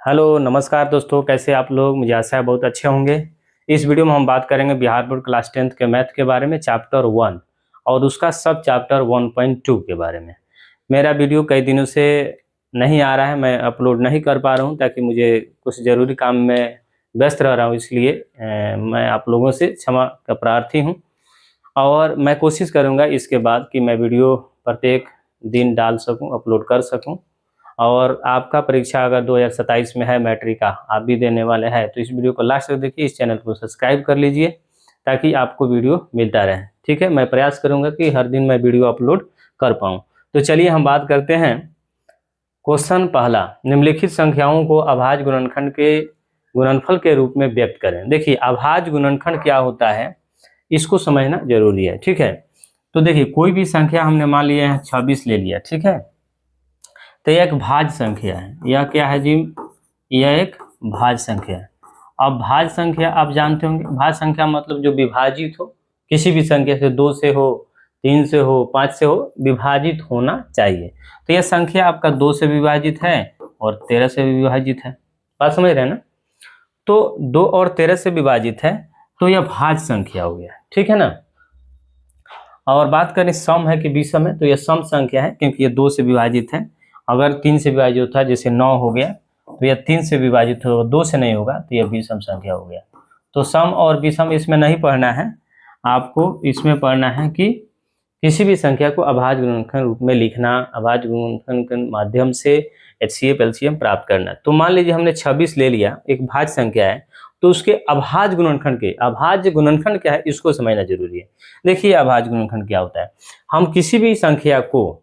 Hello नमस्कार दोस्तों, कैसे आप लोग। मुझे आशा है बहुत अच्छे होंगे। इस वीडियो में हम बात करेंगे बिहार बोर्ड क्लास 10th के मैथ के बारे में, चैप्टर 1 और उसका सब चैप्टर 1.2 के बारे में। मेरा वीडियो कई दिनों से नहीं आ रहा है, मैं अपलोड नहीं कर पा रहा हूं ताकि मुझे कुछ ज़रूरी काम में व्यस्त रह रहा हूं, इसलिए मैं आप लोगों से क्षमा का प्रार्थी हूं। और मैं कोशिश करूंगा इसके बाद कि मैं वीडियो प्रत्येक दिन डाल सकूं, अपलोड कर सकूं। और आपका परीक्षा अगर 2027 में है, मैट्रिक का आप भी देने वाले हैं, तो इस वीडियो को लास्ट तक देखिए, इस चैनल को सब्सक्राइब कर लीजिए ताकि आपको वीडियो मिलता रहे। ठीक है, मैं प्रयास करूंगा कि हर दिन मैं वीडियो अपलोड कर पाऊँ। तो चलिए हम बात करते हैं। क्वेश्चन पहला, निम्नलिखित संख्याओं को अभाज्य गुणनखंड के गुणनफल के रूप में व्यक्त करें। देखिए, अभाज्य गुणनखंड क्या होता है इसको समझना जरूरी है। ठीक है, तो देखिए कोई भी संख्या हमने मान लिया है 26 ले लिया, ठीक है, तो यह एक भाज्य संख्या है। यह क्या है जी? यह एक भाज्य संख्या है। अब भाज्य संख्या आप जानते होंगे, भाज्य संख्या मतलब जो विभाजित हो, किसी भी संख्या से, 2 से हो, 3 से हो, 5 से हो, विभाजित होना चाहिए। तो यह संख्या आपका 2 से विभाजित है और 13 से विभाजित है। बात समझ रहे हैं ना? तो 2 और 13 से विभाजित है, तो यह भाज्य संख्या हो गया, ठीक है ना। और बात करें सम है कि विषम है, तो यह सम संख्या है क्योंकि यह 2 से विभाजित है। अगर 3 से विभाजित होता है, जैसे 9 हो गया, तो यह 3 से विभाजित होगा, 2 से नहीं होगा, तो यह विषम संख्या हो गया। तो सम और विषम इसमें नहीं पढ़ना है आपको, इसमें पढ़ना है कि किसी भी संख्या को अभाज्य गुणनखंड रूप में लिखना, अभाज्य गुणनखंड के माध्यम से HCF LCM प्राप्त करना। तो मान लीजिए हमने 26 ले लिया, एक भाज्य संख्या है, तो उसके अभाज्य गुणनखंड क्या है इसको समझना जरूरी है। देखिए अभाज्य गुणनखंड क्या होता है, हम किसी भी संख्या को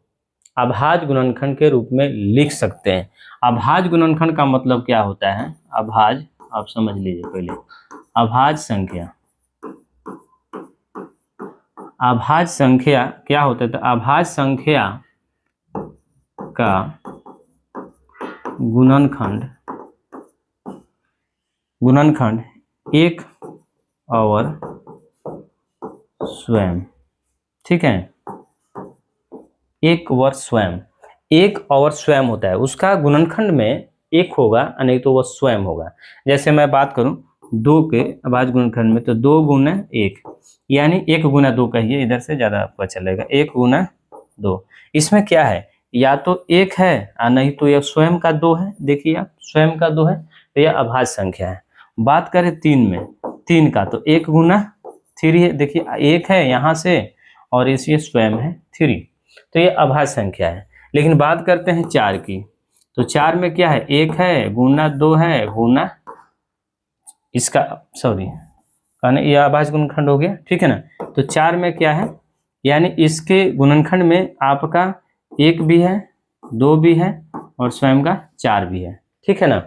अभाज्य गुणनखंड के रूप में लिख सकते हैं। अभाज्य गुणनखंड का मतलब क्या होता है? अभाज्य, आप समझ लीजिए पहले, अभाज्य संख्या, अभाज्य संख्या क्या होता है? तो अभाज्य संख्या का गुणनखंड एक और स्वयं, ठीक है, एक और स्वयं, एक और स्वयं होता है। उसका गुणनखंड में एक होगा, नहीं तो वह स्वयं होगा। जैसे मैं बात करूं 2 के अभाज्य गुणनखंड में, तो 2 गुना 1, यानी 1 गुना 2 कहिए, इधर से ज्यादा आपको चलेगा, 1 गुना 2। इसमें क्या है? या तो 1 है और नहीं तो यह स्वयं का 2 है। देखिए आप, स्वयं का 2 है तो यह अभाज्य संख्या है। बात करें 3 में, 3 का, तो 1 गुना 3 है। देखिए 1 है यहाँ से और इसी स्वयं है 3, तो ये अभाज्य संख्या है। लेकिन बात करते हैं 4 की, तो 4 में क्या है? 1 है गुना 2 है गुना इसका, सॉरी कहने, यह अभाज्य गुणनखंड हो गया, ठीक है ना। तो 4 में क्या है? यानी इसके गुणनखंड में आपका 1 भी है, 2 भी है और स्वयं का 4 भी है, ठीक है ना।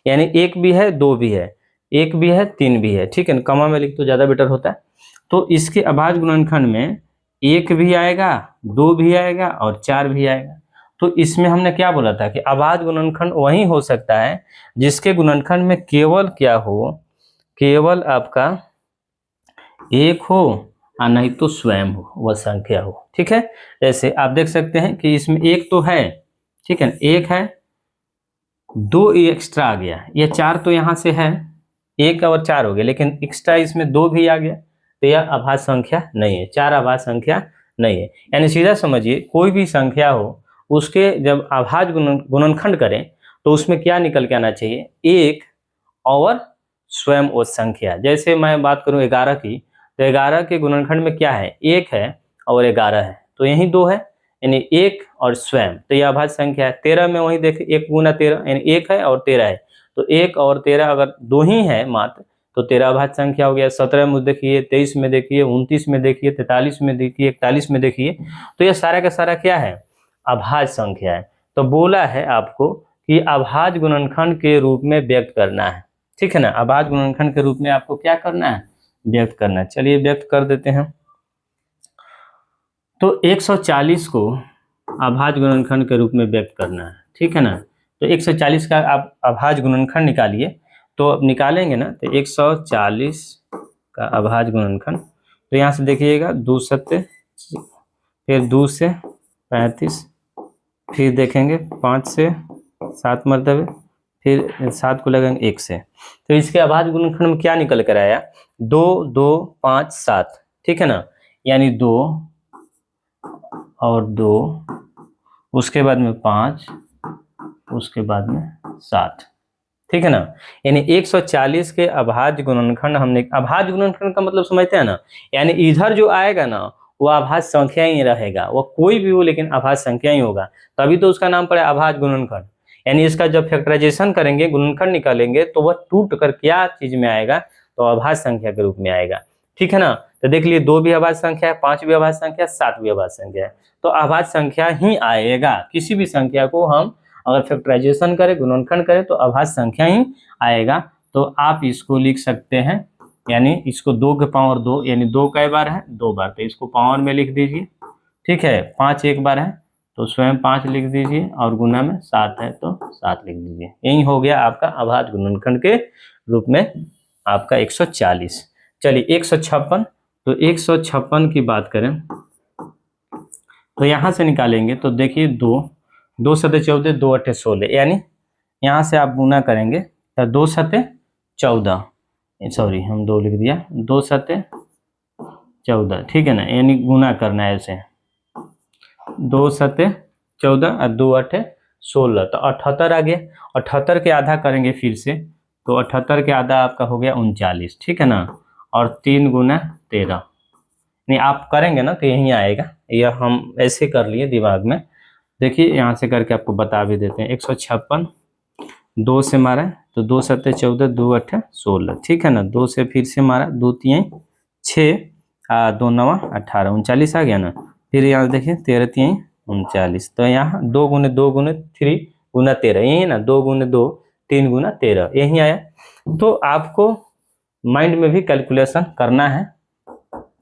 यानी 1 भी है, 2 भी है, 1 भी है, 3 भी है, ठीक है ना। कमा में लिख तो ज्यादा बेटर होता है। तो इसके अभाज्य गुणनखंड में 1 भी आएगा, 2 भी आएगा और 4 भी आएगा। तो इसमें हमने क्या बोला था कि अभाज्य गुणनखंड वही हो सकता है जिसके गुणनखंड में केवल क्या हो, केवल आपका 1 हो और नहीं तो स्वयं हो, वह संख्या हो, ठीक है। जैसे आप देख सकते हैं कि इसमें 1 तो है, ठीक है, 1 है, 2 एक्स्ट्रा आ गया, यह 4 तो यहाँ से है, 1 और 4 हो गया, लेकिन एक्स्ट्रा इसमें 2 भी आ गया, तो यह अभाज्य संख्या नहीं है, 4 अभाज्य संख्या नहीं है। यानी सीधा समझिए, कोई भी संख्या हो, उसके जब अभाज्य गुणनखंड करें तो उसमें क्या निकल के आना चाहिए? 1 और स्वयं वो संख्या। जैसे मैं बात करूं 11 की, तो 11 के गुणनखंड में क्या है? 1 है और 11 है, तो यही 2 है, यानी 1 और स्वयं, तो यह अभाज्य संख्या है। 13 में वही देखिए, 1 गुना 13, यानी 1 है और 13 है, तो 1 और 13 अगर 2 ही है मात्र, तो 13 अभाज्य संख्या हो गया। 17 में देखिए, 23 में देखिए, 29 में देखिए, 43 में देखिए, 41 में देखिए, तो यह सारा का सारा क्या है? अभाज्य संख्या है। तो बोला है आपको कि अभाज्य गुणनखंड के रूप में व्यक्त करना है, ठीक है ना। अभाज्य गुणनखंड के रूप में आपको क्या करना है? व्यक्त करना है। चलिए व्यक्त कर देते हैं। तो 140 को अभाज्य गुणनखंड के रूप में व्यक्त करना है, ठीक है ना। तो 140 का आप अभाज्य गुणनखंड निकालिए, तो अब निकालेंगे ना, तो 140 का अभाज्य गुणनखंड, तो यहाँ से देखिएगा 2 सत्ते, फिर 2 से 35, फिर देखेंगे 5 से 7 मरतबे, फिर 7 को लगाएंगे 1 से, तो इसके अभाज्य गुणनखंड में क्या निकल कर आया, 2 2 5 7, ठीक है ना, यानी 2 और 2, उसके बाद में 5, उसके बाद में 7, ठीक है ना। यानी 140 के अभाज्य गुणनखंड हमने, अभाज्य गुणनखंड का मतलब समझते हैं ना, यानी इधर जो आएगा ना वो अभाज्य संख्या ही रहेगा, वो कोई भी हो लेकिन अभाज्य संख्या ही होगा, तभी तो उसका नाम पड़ा अभाज्य गुणनखंड। यानी इसका जब फैक्टराइजेशन करेंगे, गुणनखंड निकालेंगे, तो वह टूट कर क्या चीज में आएगा, तो अभाज्य संख्या के रूप में आएगा, ठीक है ना। तो देख लिए 2 भी अभाज्य संख्या है, 5 भी अभाज्य संख्या है, 7 भी अभाज्य संख्या है, तो अभाज्य संख्या ही आएगा। किसी भी संख्या को हम अगर फैक्टराइजेशन करें, गुणनखंड करें, तो अभाज्य संख्या ही आएगा। तो आप इसको लिख सकते हैं, यानी इसको 2 के पावर 2, यानी 2 कई बार है, 2 बार, तो इसको पावर में लिख दीजिए, ठीक है। 5 एक बार है तो स्वयं 5 लिख दीजिए, और गुना में 7 है तो 7 लिख दीजिए। यही हो गया आपका अभाज्य गुणनखंड के रूप में आपका 140। चलिए 156, तो 156 की बात करें तो यहां से निकालेंगे, तो देखिए 2 2 सते 14, 2 अट्ठे 16, यानी यहाँ से आप गुना करेंगे तो 2 सते 14, सॉरी हम 2 लिख दिया, 2 सते 14, ठीक है ना, यानी गुना करना है ऐसे, 2 सते 14 और 2 अट्ठे 16, तो 78 आ गया। 78 के आधा करेंगे फिर से, तो 78 के आधा आपका हो गया 39, ठीक है ना, और 3 गुना 13, नहीं आप करेंगे ना तो यही आएगा, यह हम ऐसे कर लिए दिमाग में। देखिए यहाँ से करके आपको बता भी देते हैं, 156 2 से मारा तो 2 सत्ते 14, 2 अट्ठे 16, ठीक है ना, 2 से फिर से मारा, 2 3 6, 2 9 18, 39 आ गया ना। फिर यहाँ देखिए 13 3 39, तो यहाँ 2 गुने 2 गुने 3 गुना 13, यही ना, 2 गुने 2 3 गुना 13, यही आया। तो आपको माइंड में भी कैलकुलेशन करना है।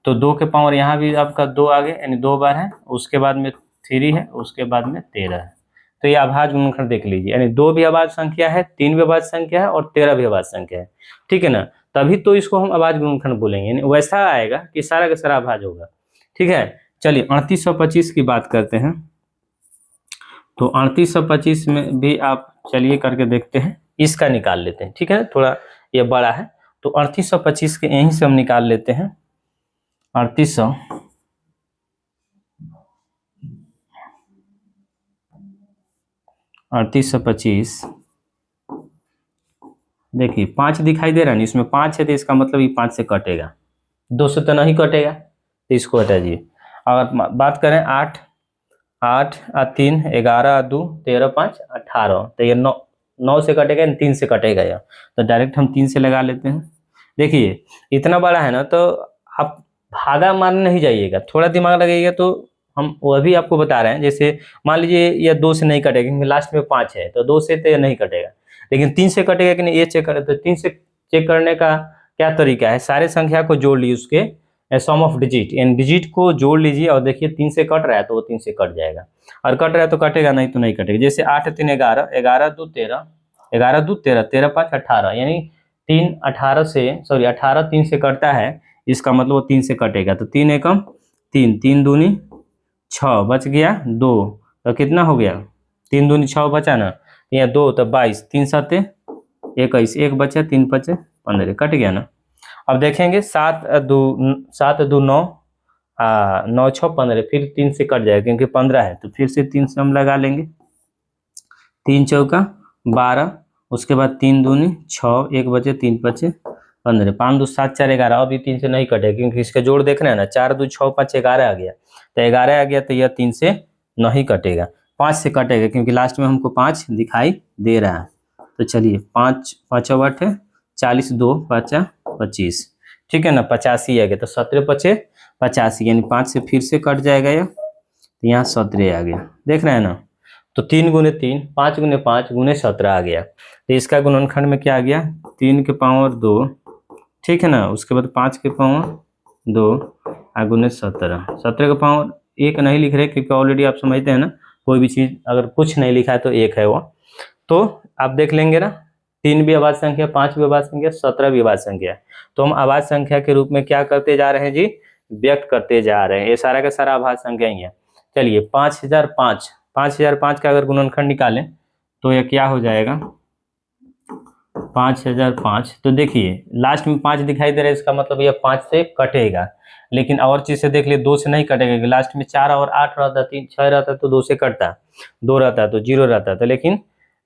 तो 2 के पावर यहाँ भी आपका 2 आ गया, यानी 2 बार है, उसके बाद में 3 है, उसके बाद में 13 है। तो ये अभाज्य गुणनखंड देख लीजिए, यानी 2 भी अभाज्य संख्या है, 3 भी अभाज्य संख्या है, और 13 भी अभाज्य संख्या है, ठीक है ना, तभी तो इसको हम अभाज्य गुणनखंड बोलेंगे, यानी वैसा आएगा कि सारा का सारा अभाज्य होगा, ठीक है। चलिए 3825 की बात करते हैं, तो 3825 में भी आप चलिए करके देखते हैं, इसका निकाल लेते हैं, ठीक है, थोड़ा ये बड़ा है, तो 3825 के यहीं से हम निकाल लेते हैं। 3825 देखिए 5 दिखाई दे रहा है ना, इसमें 5 है, तो इसका मतलब ये 5 से कटेगा, 2 से तो नहीं कटेगा, तो इसको हटा दीजिए। अगर बात करें 8 8 और 3 11 और 2 13 5 18, तो ये 9 से कटेगा, 3 से कटेगा यह, तो डायरेक्ट हम 3 से लगा लेते हैं। देखिए इतना बड़ा है ना, तो आप भागा मारने नहीं जाइएगा, थोड़ा दिमाग लगेगा, तो हम वह भी आपको बता रहे हैं। जैसे मान लीजिए यह 2 से नहीं कटेगा, क्योंकि लास्ट में 5 है, तो 2 से तो यह नहीं कटेगा, लेकिन 3 से कटेगा कि नहीं ये चेक करें। तो 3 से चेक करने का क्या तरीका है, सारे संख्या को जोड़ लीजिए, उसके सम ऑफ डिजिट, यानी डिजिट को जोड़ लीजिए, और देखिए 3 से कट रहा है तो वो 3 से कट जाएगा, और कट रहा है तो कटेगा, नहीं तो नहीं कटेगा। जैसे 8 3 11, 11 2 13, 11 2 13, 13 5 18, यानी 3 18 से, सॉरी 18 3 से कटता है, इसका मतलब वो 3 से कटेगा, तो 3 एकम 3, 3 दूनी 6, बच गया 2, तो कितना हो गया, 3 दूनी 6 बचा ना, यहाँ 2 तो 22, 3 7 21, 1 बचा, 3 5 15, कट गया ना। अब देखेंगे 7 2 9, 9 6 15, फिर 3 से कट जाएगा क्योंकि 15 है, तो फिर से 3 से हम लगा लेंगे, 3 चौका 12, उसके बाद 3 दूनी 6, 1 बचे, 3 5 15, 5 2 7 4 11, अभी 3 से नहीं कटेगा क्योंकि इसका जोड़ देखना है ना, 4 2 6 5 11 आ गया, तो 11 आ गया, तो यह 3 से नहीं कटेगा, 5 से कटेगा क्योंकि लास्ट में हमको 5 दिखाई दे रहा है। तो चलिए 5 5 8 40, 2 5 25, ठीक है ना, 85 आ गया, तो 17 5 85, यानी 5 से फिर से कट जाएगा यह, तो यहाँ 17 आ गया, देख रहे हैं ना। तो 3 गुने 3 5 गुने 5 गुने 17 आ गया, तो इसका गुणनखंड में क्या आ गया, 3 के पावर 2, ठीक है ना, उसके बाद 5 के पावर 2 गुने 17, 17 का पावर 1 नहीं लिख रहे क्योंकि ऑलरेडी आप समझते हैं ना, कोई भी चीज़ अगर कुछ नहीं लिखा है तो 1 है वो। तो आप देख लेंगे ना, 3 भी अभाज्य संख्या, 5 भी अभाज्य संख्या, 17 भी अभाज्य संख्या, तो हम अभाज्य संख्या के रूप में क्या करते जा रहे हैं जी, व्यक्त करते जा रहे हैं, ये सारा का सारा अभाज्य संख्या ही है। चलिए 5005 का अगर गुणनखंड निकालें तो यह क्या हो जाएगा, 5005। तो देखिए लास्ट में 5 दिखाई दे रहा है, इसका मतलब यह 5 से कटेगा। लेकिन और चीज से देख लिए 2 से नहीं कटेगा, लास्ट में 4 और 8 रहता, 3 6 रहता तो 2 से कटता, 2 रहता तो 0 रहता था, लेकिन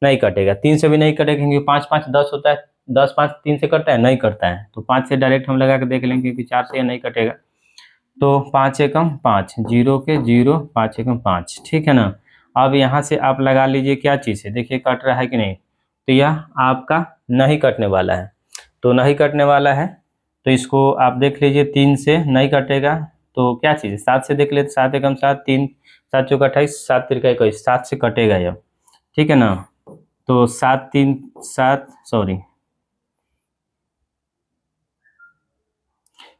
नहीं कटेगा। 3 से भी नहीं कटेगा क्योंकि 5 5 10 होता है, 10 5 3 से कटता है, नहीं कटता है। तो 5 से डायरेक्ट हम लगा के देख लेंगे क्योंकि 4 से नहीं कटेगा। तो 5 एकम 5, 0 के 0, 5 एकम 5, ठीक है ना। अब यहाँ से आप लगा लीजिए क्या चीज़ है, देखिए कट रहा है कि नहीं। तो यह आपका नहीं कटने वाला है, तो नहीं कटने वाला है। तो इसको आप देख लीजिए 3 से नहीं कटेगा, तो क्या चीज़ है 7 से देख लेते, 7 एकम 7, 3 7 चौका 28, 7 तिरका 21, 7 से कटेगा यह, ठीक है ना। तो 7 3 7 सॉरी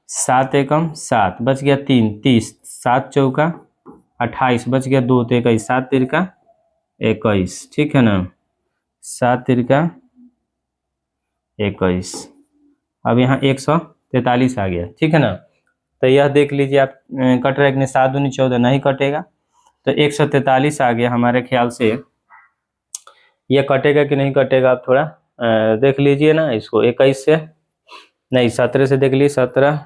7 एकम 7 बच गया 3 30, 7 चौका 28 बच गया 2 तो 21, 7 तिरका 21, ठीक है ना। 7 तिरका 21, अब यहाँ 143 आ गया, ठीक है ना। तो यह देख लीजिए आप, कट रहा है कि नहीं, 7 दूनी 14 नहीं कटेगा, तो 143 आ गया। हमारे ख्याल से यह कटेगा कि नहीं कटेगा, आप थोड़ा देख लीजिए ना इसको। 21 से नहीं, 17 से देख लीजिए, 17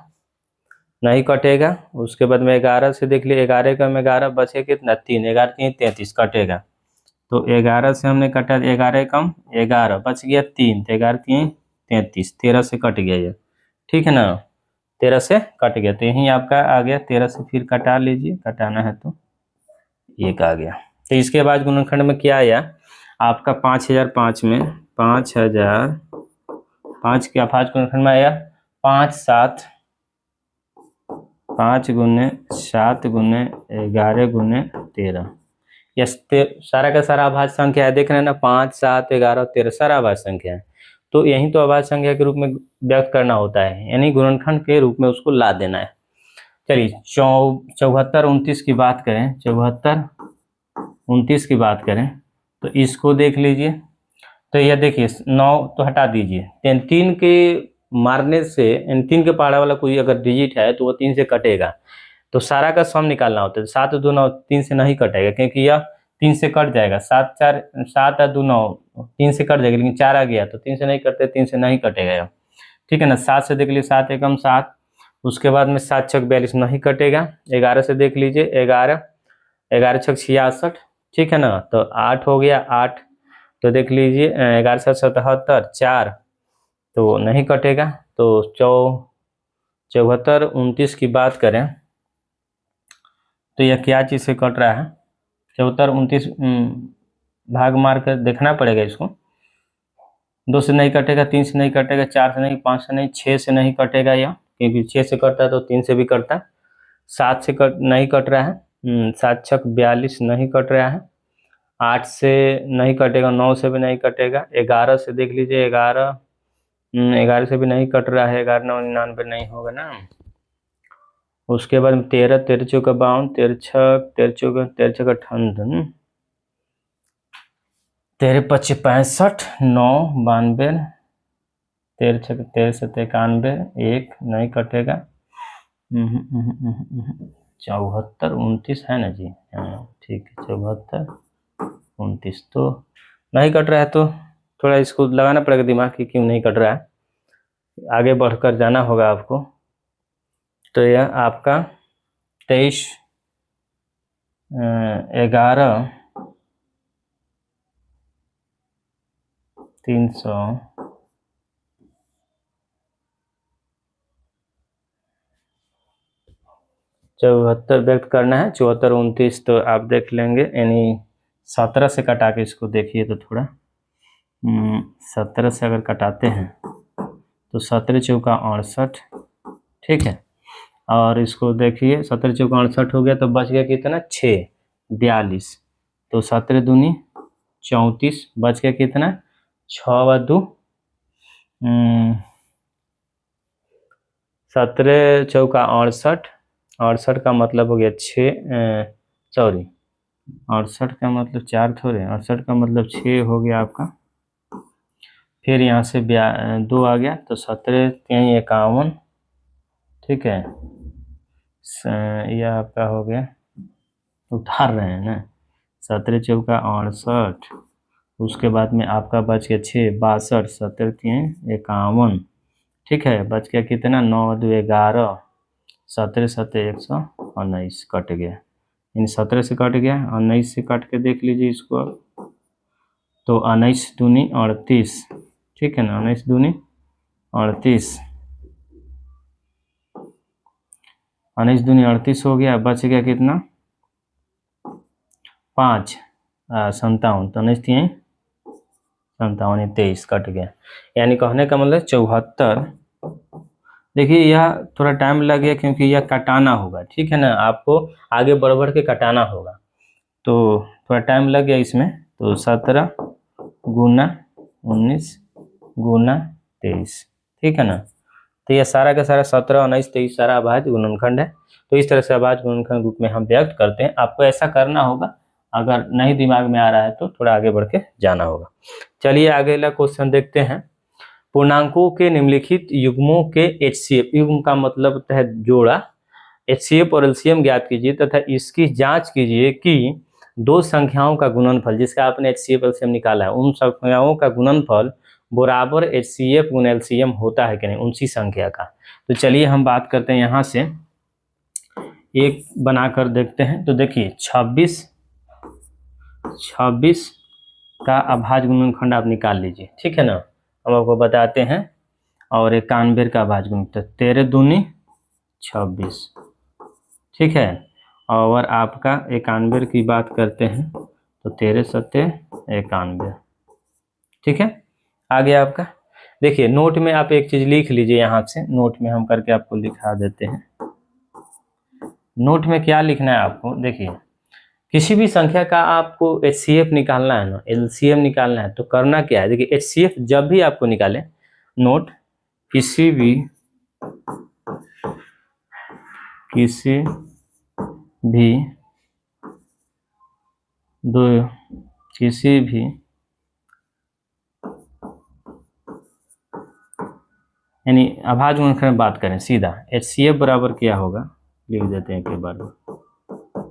नहीं कटेगा। उसके बाद में 11 से देख लिए, 11 का में 11 बचे कितना 3, 11 3 33 कटेगा। तो 11 से हमने कटा, 11 कम 11 बच गया 3, तो 11 3 33, 13 से कट गया ये, ठीक है ना। 13 से कट गया, तो यहीं आपका आ गया 13 से, फिर कटा लीजिए, कटाना है तो एक आ गया। तो इसके बाद गुणनखंड में क्या आया आपका, 5005 में 5005 क्या 5 गुणनखंड में आया 5 7, 5 गुने 7 गुने 11 गुने 13। यस, सारा का सारा अभाज्य संख्या है, देख रहे हैं ना, 5 7 11 13 सारा अभाज्य संख्या है। तो यही तो अभाज्य संख्या के रूप में व्यक्त करना होता है, यानी गुणनखंड के रूप में उसको ला देना है। चलिए 74 29 की बात करें, 74 29 की बात करें तो इसको देख लीजिए। तो यह देखिए 9 तो हटा दीजिए, 3 के मारने से 3 के पहाड़ा वाला कोई अगर डिजिट है तो वो 3 से कटेगा, तो सारा का सम निकालना होता है। 7 2 9 3 से नहीं कटेगा क्योंकि यह 3 से कट जाएगा, 7 4 7 2 9 3 से कट जाएगा, लेकिन 4 आ गया तो 3 से नहीं कटते, 3 से नहीं कटेगा यह, ठीक है ना। 7 से देख लीजिए, 7 एकम 7, उसके बाद में 7 छक 42 नहीं कटेगा। 11 से देख लीजिए, 11 11 छक 66, ठीक है ना। तो 8 हो गया 8, तो देख लीजिए 11 7 77 4, तो नहीं कटेगा। तो 74 29 की बात करें तो यह क्या चीज़ से कट रहा है, 74 29 भाग मार कर देखना पड़ेगा इसको। 2 से नहीं कटेगा, 3 से नहीं कटेगा, 4 से नहीं, 5 से नहीं, 6 से नहीं कटेगा यह, क्योंकि 6 से कटता है तो 3 से भी कटता है। 7 से नहीं कट रहा है, 7 छक 42 नहीं कट रहा है। 8 से नहीं कटेगा, 9 से भी नहीं कटेगा। 11 से देख लीजिए, 11 11 से भी नहीं कट रहा है, 11 9 99 नहीं होगा ना। उसके बाद 13 13 चौका 52, 13 छक 13 चौका 13 छक 58, 13 25 65, 9 92, 13 छक 13 7 91, 1 नहीं कटेगा। 74 29 है ना जी, हाँ ठीक है, 74 29 तो नहीं कट रहा है, तो थोड़ा इसको लगाना पड़ेगा दिमाग कि क्यों नहीं कट रहा है, आगे बढ़कर जाना होगा आपको। तो यह आपका 23 11 300 74 व्यक्त करना है। 74 29 तो आप देख लेंगे, यानी 17 से कटा के इसको देखिए तो थोड़ा 17 से अगर कटाते हैं तो 17 चौका 68, ठीक है। और इसको देखिए 17 चौका 68 हो गया, तो बच गया कितना 6 42, तो 17 दूनी 34, बच गया कितना 6 व 2 17 चौका 68, 68 का मतलब हो गया 6 सॉरी 68 का मतलब 4 थोड़े, 68 का मतलब 6 हो गया आपका। फिर यहाँ से 2 आ गया, तो 17 3 51, ठीक है। यह आपका हो गया, उतार रहे हैं ना, 17 चौका 68 उसके बाद में आपका बच गया 6, 62, 17 3 51। ठीक है, बच गया कितना, 9 2 11, 17 7 119 कट गया। इन 17 से कट गया, 19 से कट के देख लीजिए इसको अब। तो 19 दूनी 38, ठीक है ना, 19 दूनी 38, 19 दूनी 38 हो गया। बच गया कितना, 5 57, तो 19 3 57 23 कट गया। यानी कहने का मतलब 74। देखिए यह थोड़ा टाइम लग गया क्योंकि यह कटाना होगा, ठीक है ना, आपको आगे बढ़ बढ़ के कटाना होगा, तो थोड़ा टाइम लग गया इसमें। तो 17 गुना 19 गुना 23, ठीक है ना। तो यह सारा का सारा 17 19 23 सारा अभाज्य गुणनखंड है। तो इस तरह से अभाज्य गुणनखंड रूप में हम व्यक्त करते हैं। आपको ऐसा करना होगा, अगर नहीं दिमाग में आ रहा है तो थोड़ा आगे बढ़ के जाना होगा। चलिए अगला क्वेश्चन देखते हैं। पूर्णांकों के निम्नलिखित युग्मों के HCF, युग्म का मतलब होता है जोड़ा, HCF और LCM ज्ञात कीजिए तथा इसकी जांच कीजिए कि दो संख्याओं का गुणनफल, जिसका आपने HCF LCM निकाला है, उन संख्याओं का गुणनफल बराबर HCF गुना LCM होता है कि नहीं, उसी संख्या का। तो चलिए हम बात करते हैं, यहाँ से एक बनाकर देखते हैं। तो देखिए 26 का अभाज्य गुणनखंड आप निकाल लीजिए, ठीक है ना, हम आपको बताते हैं। और 91 का अभाज्य गुणनखंड 13 दूनी 26, ठीक है। और आपका 91 की बात करते हैं तो 13 सत्ते 91, ठीक है। आगे आपका देखिए नोट में आप एक चीज लिख लीजिए, यहाँ से नोट में हम करके आपको लिखा देते हैं। नोट में क्या लिखना है आपको, देखिए किसी भी संख्या का आपको HCF निकालना है ना, LCM निकालना है, तो करना क्या है, देखिए HCF जब भी आपको निकाले, नोट किसी भी यानी अभाज्य गुणनखंड में बात करें सीधा, HCF बराबर क्या होगा, लिख देते हैं एक बार।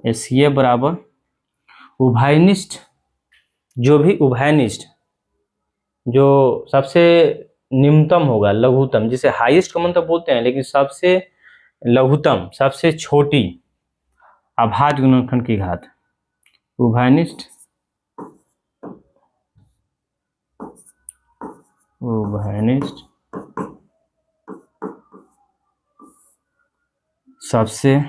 HCF बराबर उभयनिष्ठ, जो भी उभयनिष्ठ, जो सबसे निम्नतम होगा, लघुत्तम, जिसे हाईएस्ट कॉमन तो बोलते हैं, लेकिन सबसे लघुत्तम, सबसे छोटी अभाज्य गुणनखंड की घात, उभयनिष्ठ सबसे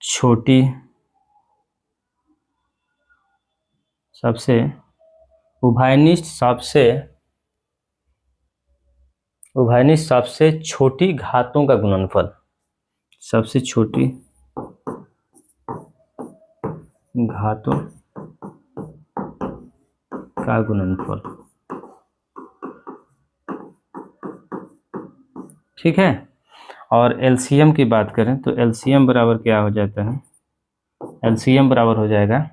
छोटी, उभयनिष्ठ सबसे छोटी घातों का गुणनफल, सबसे छोटी घातों का गुणनफल, ठीक है। और LCM की बात करें तो LCM बराबर क्या हो जाता है, LCM बराबर हो जाएगा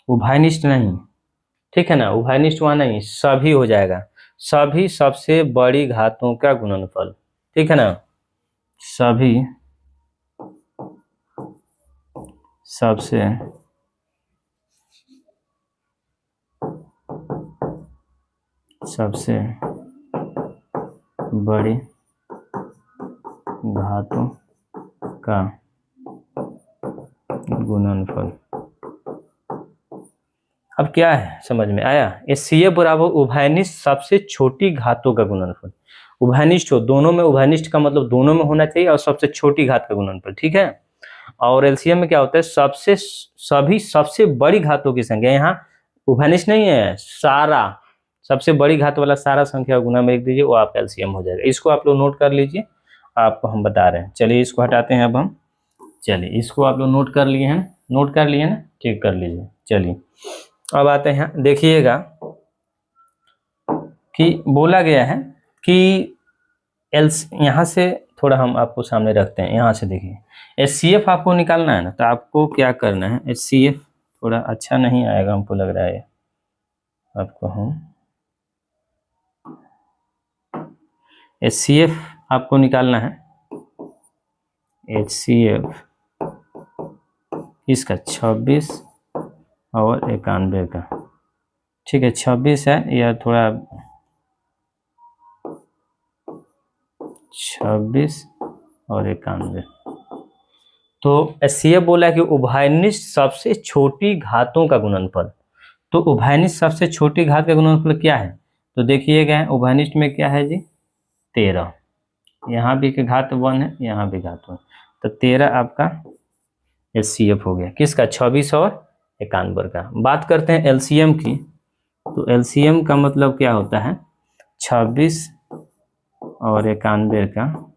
उभयनिष्ठ नहीं, ठीक है ना, उभयनिष्ठ वहाँ नहीं, सभी हो जाएगा, सभी सबसे बड़ी घातों का गुणनफल, ठीक है ना, सभी सबसे बड़ी घातों का गुणनफल। अब क्या है, समझ में आया, HCF बराबर उभयनिष्ठ सबसे छोटी घातों का गुणनफल। उभयनिष्ठ हो, दोनों में, उभयनिष्ठ का मतलब दोनों में होना चाहिए, और सबसे छोटी घात का गुणनफल, ठीक है। और LCM में क्या होता है, सभी सबसे बड़ी घातों की संख्या, यहाँ उभयनिष्ठ नहीं है, सारा सबसे बड़ी घात वाला सारा संख्या गुना में लिख दीजिए, वो आपका LCM हो जाएगा। इसको आप लोग नोट कर लीजिए, आपको हम बता रहे हैं। चलिए इसको हटाते हैं अब हम, चलिए इसको आप लोग नोट कर लिए हैं, नोट कर लिए ना, ठीक कर लीजिए। चलिए अब आते हैं, देखिएगा कि बोला गया है कि यहाँ से थोड़ा हम आपको सामने रखते हैं, यहाँ से देखिए HCF आपको निकालना है ना, तो आपको क्या करना है, HCF थोड़ा अच्छा नहीं आएगा हमको लग रहा है आपको, हम HCF आपको निकालना है, HCF इसका 26 और 91 का, ठीक है 26 है या थोड़ा 26 और 91। तो HCF बोला है कि उभयनिष्ठ सबसे छोटी घातों का गुणनफल। तो उभयनिष्ठ सबसे छोटी घात का गुणनफल क्या है? तो देखिएगा उभयनिष्ठ में क्या है जी 13, यहाँ भी घात 1 है, यहाँ भी घात 1, तो 13 आपका HCF हो गया किसका 26 और 91 का। बात करते हैं LCM की। तो LCM का मतलब क्या होता है 26 और 91 का।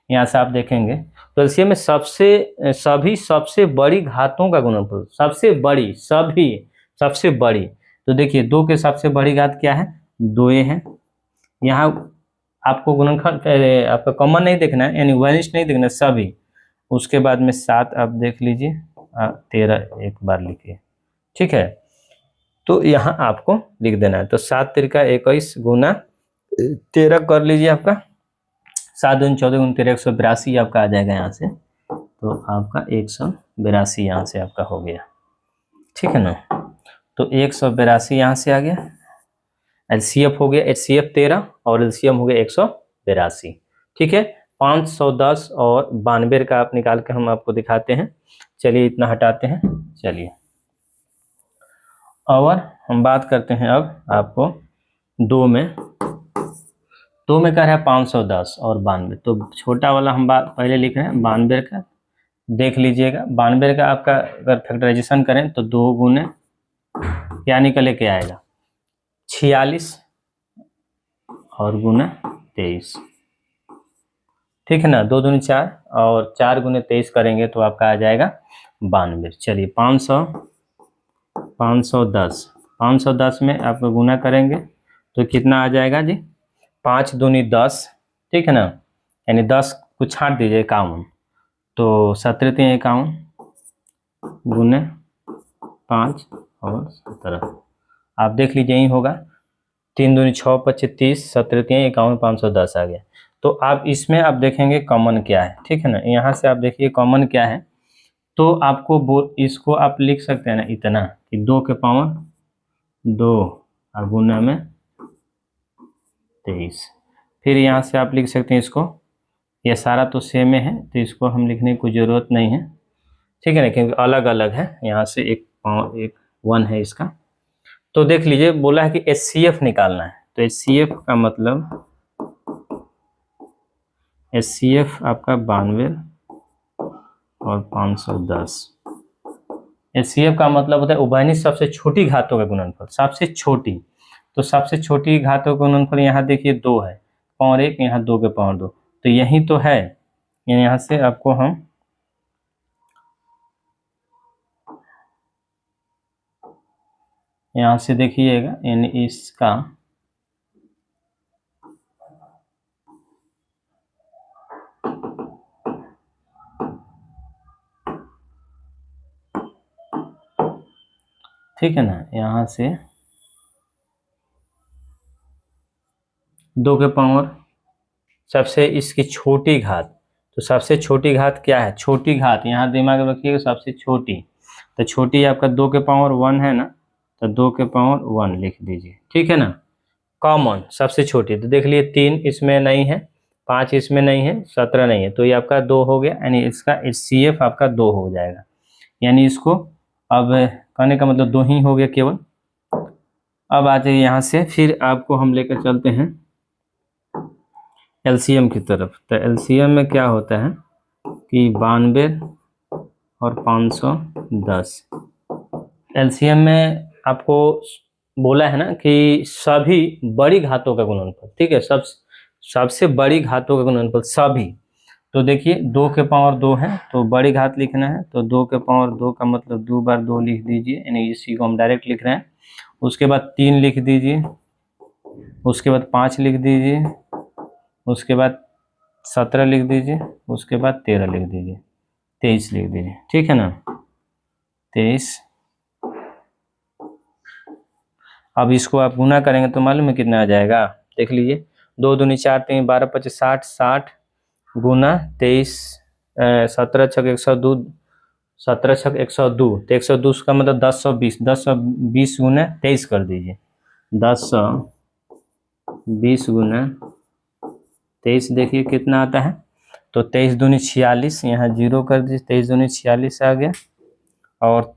यहाँ से आप देखेंगे तो LCM में सबसे बड़ी घातों का गुणनफल, सबसे बड़ी सबसे बड़ी। तो देखिए 2 के सबसे बड़ी घात क्या है 2 है। यहाँ आपको गुणनखंड आपका कॉमन नहीं देखना है, यानी वनिष्ठ नहीं देखना सभी। उसके बाद में 7 आप देख लीजिए, 13 एक बार लिखिए, ठीक है। तो यहाँ आपको लिख देना है, तो 7 तिरका 21 गुना 13 कर लीजिए, आपका 7 दूनी 14 गुना 13 182 आपका आ जाएगा यहाँ से। तो आपका 182 यहाँ से आपका हो गया, ठीक है ना। तो 182 यहाँ से आ गया। HCF हो गया HCF 13 और LCM हो गया 182, ठीक है। 510 और 92 का आप निकाल के हम आपको दिखाते हैं। चलिए इतना हटाते हैं। चलिए और हम बात करते हैं अब आपको 2 में क्या है 510 और 92। तो छोटा वाला हम बात पहले लिख रहे हैं 92 का, देख लीजिएगा 92 का आपका अगर फैक्टराइजेशन करें तो 2 गुने क्या निकले के आएगा 46 और गुना 23, ठीक है ना। 2 दूनी 4 और 4 गुने 23 करेंगे तो आपका आ जाएगा 92। चलिए 510 में आप गुना करेंगे तो कितना आ जाएगा जी 5 दूनी 10, ठीक है ना, यानी 10 को छाट दीजिए 51, तो 17 3 51 गुने 5 और 17 आप देख लीजिए यही होगा। 3 दूनी 6 25 30, 17 3 51 510 आ गया। तो आप इसमें आप देखेंगे कॉमन क्या है, ठीक है ना। यहाँ से आप देखिए कॉमन क्या है, तो आपको इसको आप लिख सकते हैं ना इतना कि 2 के पावर 2 और गुना में 23। फिर यहाँ से आप लिख सकते हैं इसको, ये सारा तो सेम है तो इसको हम लिखने की कोई ज़रूरत नहीं है, ठीक है ना, क्योंकि अलग अलग है। यहाँ से एक 1 है इसका। तो देख लीजिए बोला है कि HCF निकालना है, तो HCF का मतलब HCF आपका 92 और 510। HCF का मतलब होता है उभयनिष्ठ सबसे छोटी घातों का गुणनफल, सबसे छोटी। तो सबसे छोटी घातों का गुणनफल यहाँ देखिए 2 है, पावर 1, यहाँ 2 के पावर 2, तो यही तो है। यहाँ से आपको हम यहाँ से देखिएगा, यानी इसका ठीक है ना, यहाँ से 2 के पावर सबसे इसकी छोटी घात, तो सबसे छोटी घात क्या है, छोटी घात यहाँ दिमाग में रखिएगा सबसे छोटी। तो छोटी आपका 2 के पावर 1 है ना, तो 2 के पावर 1 लिख दीजिए, ठीक है ना। कॉमन सबसे छोटी, तो देख लिए 3 इसमें नहीं है, 5 इसमें नहीं है, 17 नहीं है, तो ये आपका 2 हो गया, यानी इसका HCF आपका 2 हो जाएगा। यानी इसको अब कहने का मतलब 2 ही हो गया केवल। अब आ जाइए यहाँ से, फिर आपको हम लेकर चलते हैं LCM की तरफ। तो LCM में क्या होता है कि 92 और 510। LCM में आपको बोला है ना कि सभी बड़ी घातों का गुणनफल, ठीक है, सबसे बड़ी घातों का गुणनफल सभी। तो देखिए 2 के पावर 2 है, तो बड़ी घात लिखना है, तो 2 के पावर 2 का मतलब 2 बार 2 लिख दीजिए, यानी इसी को हम डायरेक्ट लिख रहे हैं। उसके बाद 3 लिख दीजिए, उसके बाद 5 लिख दीजिए, उसके बाद 17 लिख दीजिए, उसके बाद 13 लिख दीजिए, 23 लिख दीजिए, ठीक है ना, 23। अब इसको आप गुना करेंगे तो मालूम है कितना आ जाएगा, देख लीजिए 2 दूनी 4 3 12 25 60 गुना 23 17 छक 102, 17 छक 102, तो 102 का मतलब 1020, 1020 गुना 23 कर दीजिए, 1020 गुना 23 देखिए कितना आता है, तो 23 दूनी 46, यहाँ 0 कर दीजिए, 23 दूनी 46 आ गया। और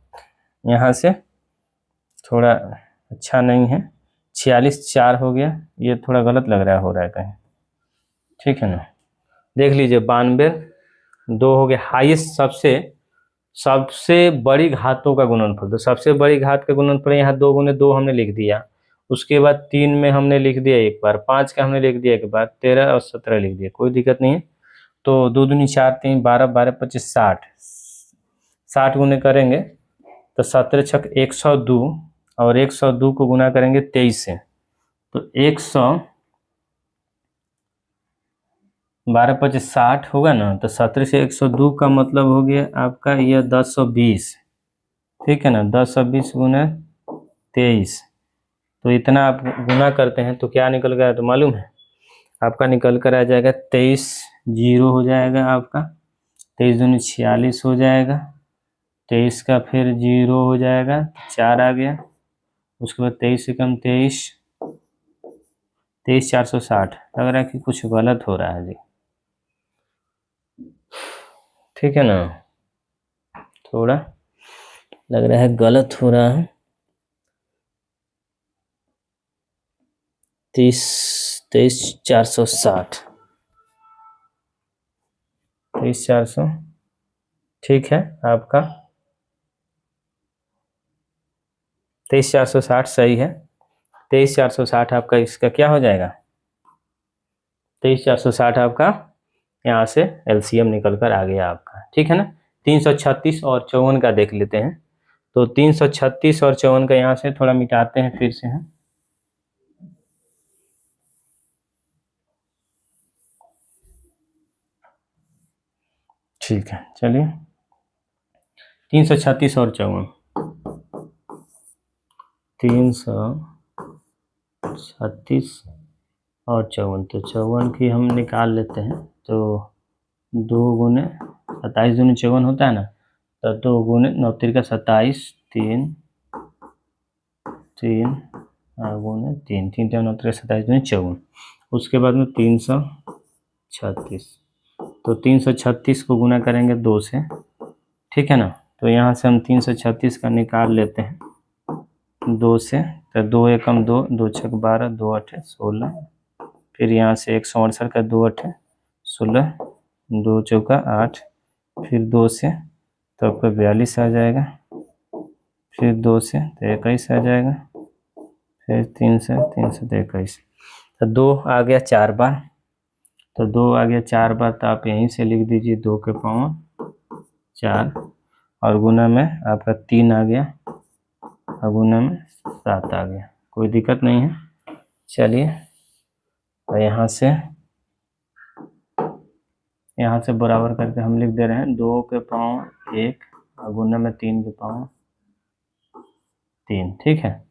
यहाँ से थोड़ा अच्छा नहीं है, 46 4 हो गया, ये थोड़ा गलत लग रहा है, हो रहा है कहीं, ठीक है ना। देख लीजिए 92 2 हो गया, हाईएस्ट सबसे बड़ी घातों का गुणनफल, तो सबसे बड़ी घात का गुणनफल यहाँ 2 गुने 2 हमने लिख दिया, उसके बाद 3 में हमने लिख दिया एक बार, 5 का हमने लिख दिया एक बार, 13 और 17 लिख दिया, कोई दिक्कत नहीं है। तो 2 दूनी 4 3 12 12 25 60 गुने करेंगे तो 17 छक 102, और 102 को गुना करेंगे 23 से, तो 12 25 60 होगा ना, तो 17 से 102 का मतलब हो गया आपका यह 1020, ठीक है ना, 1020 गुना 23, तो इतना आप गुना करते हैं तो क्या निकल गया तो मालूम है आपका, निकल कर आ जाएगा 23 0 हो जाएगा आपका, 23 दूनी 46 हो जाएगा, 23 का फिर 0 हो जाएगा, 4 आ गया, उसके बाद 23 से कम 23 460, लग रहा है कि कुछ गलत हो रहा है जी, ठीक है ना, थोड़ा लग रहा है गलत हो रहा है, 23 460, 23 400, ठीक है आपका 23 460 सही है, 23 460 आपका इसका क्या हो जाएगा, 23 460 आपका यहाँ से एलसीएम निकल कर आ गया आपका, ठीक है ना। 336 और 54 का देख लेते हैं, तो 336 और 54 का यहाँ से थोड़ा मिटाते हैं फिर से हैं, ठीक है चलिए, 336 और 54, 336 और 54, तो 54 की हम निकाल लेते हैं, तो 2 गुने 27 दूनी 54 होता है ना, तो 2 गुने 9 3 का 27, 3 गुने 3 3 9 3 27 दूनी 54, उसके बाद में 336, तो 336 को गुना करेंगे 2 से, ठीक है ना, तो यहाँ से हम 336 का निकाल लेते हैं 2 से, तो 2 एकम 2, 2 छक 12, 2 8 16, फिर यहाँ से 168 का 2 8 16, 2 चौका 8, फिर 2 से तो आपका 42 आ जाएगा, फिर 2 से तो 21 आ जाएगा, फिर 3 से तो 21, तो 2 आ गया 4 बार, तो 2 आ गया 4 बार, तो आप यहीं से लिख दीजिए 2 के पावर 4, और गुना में आपका 3 आ गया, और गुना में 7 आ गया, कोई दिक्कत नहीं है। चलिए तो यहाँ से बराबर करके हम लिख दे रहे हैं 2 के पावर 1 और गुना में 3 के पावर 3, ठीक है।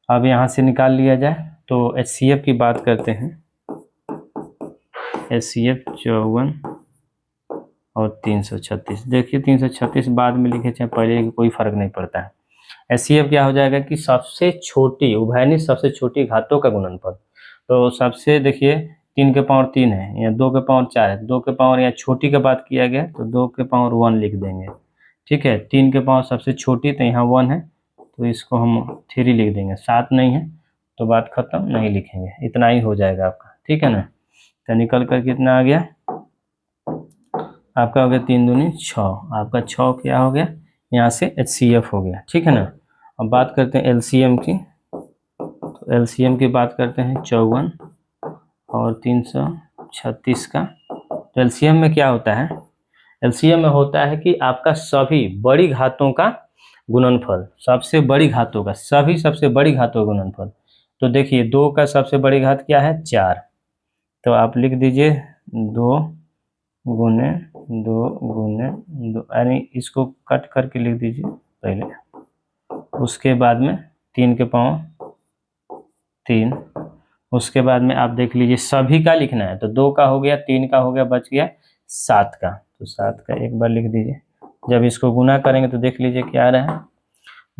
अब यहाँ से निकाल लिया जाए तो HCF की बात करते हैं, HCF 54 और 336, देखिए 336 बाद में लिखे चाहे पहले कोई फर्क नहीं पड़ता है। HCF क्या हो जाएगा कि सबसे छोटी उभयनिष्ठ सबसे छोटी घातों का गुणनफल, तो सबसे देखिए 3 के पावर 3 है या 2 के पावर 4 है, 2 के पावर या छोटी का बात किया गया तो 2 के पावर 1 लिख देंगे, ठीक है। 3 के पावर सबसे छोटी तो यहाँ 1 है, तो इसको हम 3 लिख देंगे, 7 नहीं है तो बात खत्म, नहीं लिखेंगे, इतना ही हो जाएगा आपका, ठीक है ना। तो निकल कर कितना आ गया आपका, हो गया 3 दूनी 6, आपका 6 क्या हो गया यहाँ से HCF हो गया, ठीक है ना। अब बात करते हैं LCM की, तो LCM की बात करते हैं 54 और 336 का, तो LCM में क्या होता है, LCM में होता है कि आपका सभी बड़ी घातों का गुणनफल, सबसे बड़ी घातों का सबसे बड़ी घातों का गुणनफल, तो देखिए 2 का सबसे बड़ी घात क्या है 4, तो आप लिख दीजिए 2 गुने 2 यानी इसको कट करके लिख दीजिए पहले, उसके बाद में 3 के पावर 3, उसके बाद में आप देख लीजिए सभी का लिखना है, तो 2 का हो गया, 3 का हो गया, बच गया 7 का, तो 7 का एक बार लिख दीजिए। जब इसको गुना करेंगे तो देख लीजिए क्या आ रहा है,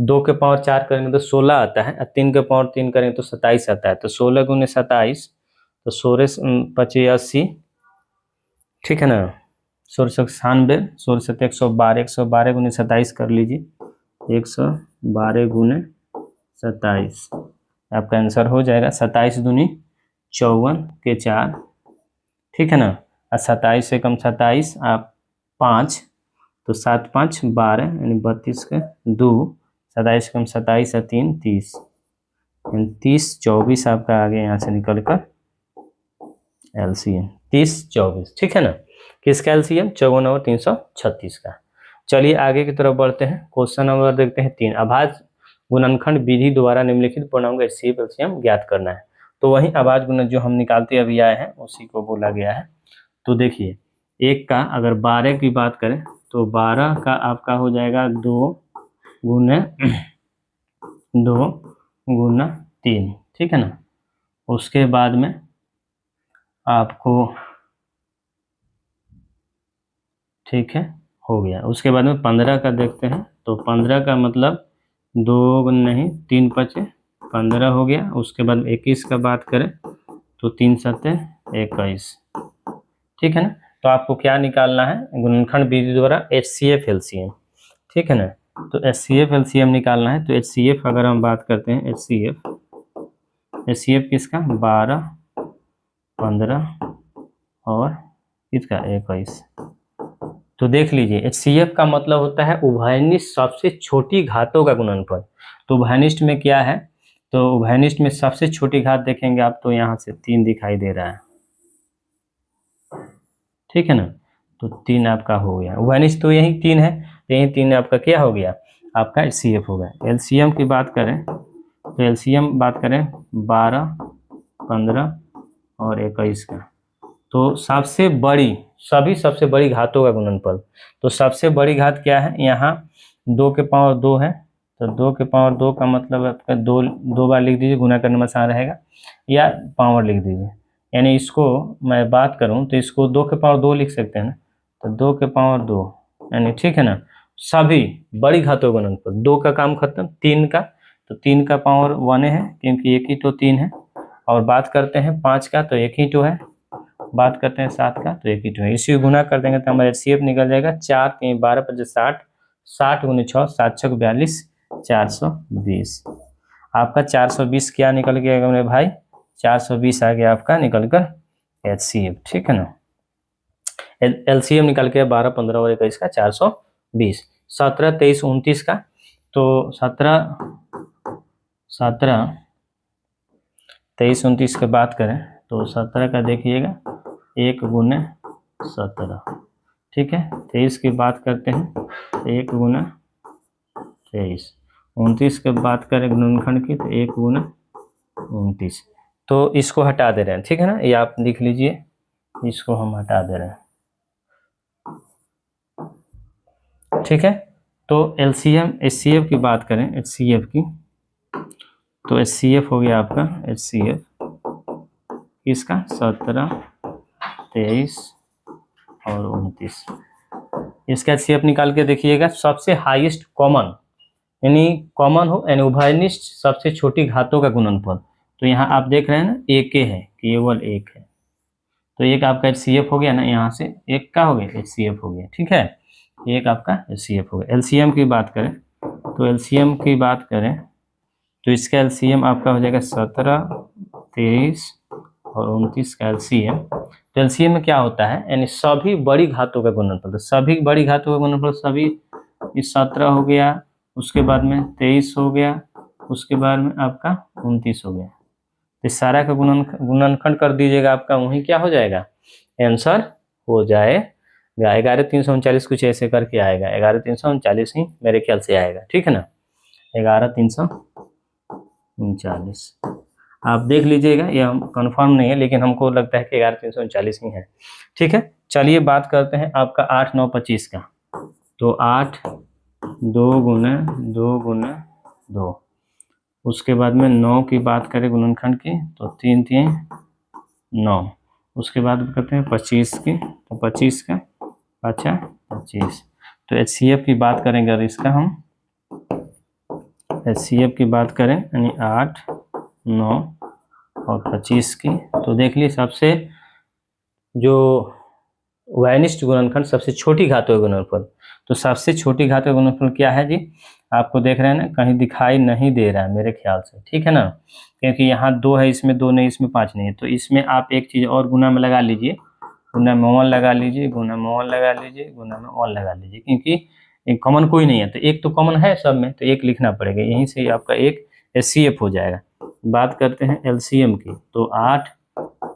2 के पावर 4 करेंगे तो 16 आता है, और 3 के पावर 3 करेंगे तो 27 आता है। तो 16 गुने 27, तो 16 पचे 80, ठीक है ना, 16 96, 16 112, 112 गुने 27 कर लीजिए, 112 गुने 27, आपका आंसर हो जाएगा 27 दूनी 54 के 4, ठीक है ना। और 27 से कम 27 आप 5, तो 7 5 12 यानी 32 के 2, 27 से कम 27 और 3 30, यानी 30 24 आपका आगे यहाँ से निकल कर एलसीएम 30 24, ठीक है ना। किसका एलसीएम 54 और 336 का। चलिए आगे की तरफ बढ़ते हैं। क्वेश्चन नंबर देखते हैं 3, अभाज्य गुणनखंड विधि द्वारा निम्नलिखित पूर्णांक एचसीएफ एलसीएम ज्ञात करना है। तो वही अभाज्य गुणन जो हम निकालते अभी आए हैं उसी को बोला गया है। तो देखिए एक का अगर 12 की बात करें तो 12 का आपका हो जाएगा 2 गुना 3, ठीक है ना। उसके बाद में आपको, ठीक है, हो गया। उसके बाद में 15 का देखते हैं, तो 15 का मतलब 2 नहीं 3 5 15 हो गया। उसके बाद 21 का बात करें तो 3 7 21, ठीक है ना। तो आपको क्या निकालना है, गुणनखंड विधि द्वारा एचसीएफ एलसीएम, ठीक है ना। तो एचसीएफ एलसीएम निकालना है। तो एचसीएफ अगर हम बात करते हैं, एचसीएफ किसका 12 15 और किसका 21। तो देख लीजिए एचसीएफ का मतलब होता है उभयनिष्ठ सबसे छोटी घातों का गुणनफल। तो उभयनिष्ठ में क्या है, तो उभयनिष्ठ में सबसे छोटी घात देखेंगे आप तो यहाँ से 3 दिखाई दे रहा है, ठीक है ना। तो 3 आपका हो गया, उभयनिष्ठ तो यही 3 है, तो यही 3 आपका क्या हो गया, आपका एचसीएफ हो गया। एलसीएम की बात करें तो एलसीएम बात करें 12 15 और 21 का, तो सबसे बड़ी सबसे बड़ी घातों का गुणनफल। तो सबसे बड़ी घात क्या है, यहाँ 2 के पावर 2 है, तो 2 के पावर 2 का मतलब आपका 2 बार लिख दीजिए, गुना करने में आसान रहेगा, या पावर लिख दीजिए। यानी इसको मैं बात करूं तो इसको 2 के पावर 2 लिख सकते हैं ना, तो 2 के पावर 2 यानी, ठीक है ना, सभी बड़ी घातों का गुणनफल। 2 का काम खत्म, 3 का, तो 3 का पावर 1 है क्योंकि एक ही तो 3 है। और बात करते हैं 5 का, तो एक ही तो है। बात करते हैं 7 का, तो एक ही तो है। इसी गुना कर देंगे तो हमारा एचसीएफ निकल जाएगा 4 के 12 25 60, 60 गुने 6 7 6 42, 420। आपका 420 क्या निकल गया मेरे भाई, 420 आ गया आपका निकल कर एचसीएफ, ठीक है ना। एलसीएम निकल के 12 15 और 21 का 420। 17 23 29 का, तो 17 23 29 की बात करें तो 17 का देखिएगा 1 गुने 17, ठीक है। 23 की बात करते हैं 1 गुना 23। 29 की बात करें गुणनखंड की तो 1 गुना 29। तो इसको हटा दे रहे हैं, ठीक है ना, ये आप लिख लीजिए, इसको हम हटा दे रहे हैं, ठीक है। तो एलसीएम एचसीएफ की बात करें, एचसीएफ की, तो एचसीएफ हो गया आपका एचसीएफ इसका 17 23 और 29। इसका एचसीएफ निकाल के देखिएगा, सबसे हाईएस्ट कॉमन यानी कॉमन हो यानी उभयनिष्ठ सबसे छोटी घातों का गुणनफल। तो यहाँ आप देख रहे हैं ना, एक है, केवल एक है, तो एक आपका एचसीएफ हो गया ना, यहाँ से एक का हो गया एचसीएफ हो गया, ठीक है, एक आपका एचसीएफ हो गया। एलसीएम की बात करें तो एलसीएम की बात करें तो इसका एलसीएम आपका हो जाएगा 17 23 और 29 का एलसीएम। तो एलसीएम में क्या होता है, यानी सभी बड़ी घातों का गुणनफल। तो सभी बड़ी घातों का गुणनफल सभी, इस 17 हो गया, उसके बाद में 23 हो गया, उसके बाद में आपका 29 हो गया। तो सारा का गुणनखंड कर दीजिएगा, आपका वही क्या हो जाएगा, आंसर हो जाएगा 11339, कुछ ऐसे करके आएगा, 11339 ही मेरे ख्याल से आएगा, ठीक है ना, 11339। आप देख लीजिएगा, ये हम कंफर्म नहीं है लेकिन हमको लगता है कि 11339 ही है, ठीक है। चलिए बात करते हैं आपका 8 9 25 का। तो 8 2 गुना 2 गुना 2, उसके बाद में 9 की बात करें गुणनखंड की तो 3 3 9, उसके बाद करते हैं 25 की, तो 25 का अच्छा 25। तो HCF की बात करेंगे अगर इसका हम HCF की बात करें यानी 8, 9 और 25 की, तो देख लीजिए सबसे जो वैनिष्ट गुणनखंड सबसे छोटी घातों का गुणनफल, तो सबसे छोटी घात का गुणनफल क्या है जी, आपको देख रहे हैं ना, कहीं दिखाई नहीं दे रहा है मेरे ख्याल से, ठीक है ना, क्योंकि यहाँ 2 है, इसमें 2 नहीं, इसमें 5 नहीं है, तो इसमें आप एक चीज़ और गुना में लगा लीजिए, गुना में 1 लगा लीजिए, गुना में 1 लगा लीजिए, गुना में 1 लगा लीजिए, क्योंकि एक कॉमन कोई नहीं है, तो एक तो कॉमन है सब में, तो एक लिखना पड़ेगा, यहीं से आपका एक HCF हो जाएगा। बात करते हैं LCM की, तो 8,